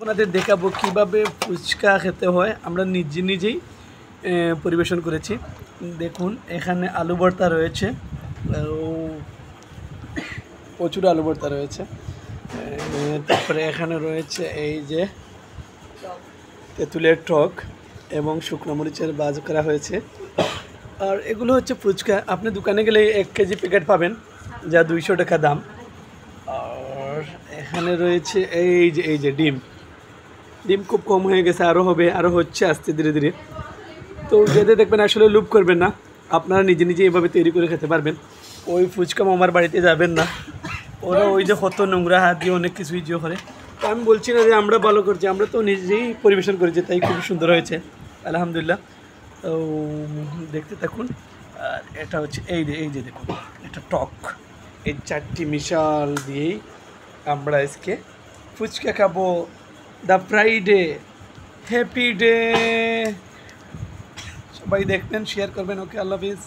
আপনাদের দেখাবো কিভাবে ফুচকা খেতে হয়। আমরা নিজেই পরিবেশন করেছি। দেখুন এখানে আলু ভর্তা রয়েছে, প্রচুর আলু ভর্তা রয়েছে। তারপরে এখানে রয়েছে এই যে তেঁতুলের টক এবং শুকনো মরিচের ভাজ করা হয়েছে। আর এগুলো হচ্ছে ফুচকা। আপনি দোকানে গেলে 1 কেজি প্যাকেট পাবেন, যা 200 টাকা দাম। আর এখানে রয়েছে এই যে ডিম খুব কম হয়ে গেছে, আরও হবে, আরও হচ্ছে আস্তে ধীরে ধীরে। তো যেতে দেখবেন, আসলে লুপ করবেন না, আপনারা নিজে এভাবে তৈরি করে খেতে পারবেন। ওই ফুচকা মামার বাড়িতে যাবেন না, ওরা ওই যে কত নোংরা হাত দিয়ে অনেক কিছুই যে করে। তো আমি বলছি না যে আমরা ভালো করছি, আমরা তো নিজেই পরিবেশন করেছি, তাই খুব সুন্দর হয়েছে আলহামদুলিল্লাহ। তো দেখতে থাকুন। আর এটা হচ্ছে এই যে দেখুন, এটা টক, এই 4টি মিশাল দিয়েই আমরা আজকে ফুচকা খাবো। The Friday, happy day. সবাই দেখবেন, শেয়ার করবেন। ওকে, আল্লাহ হাফিজ।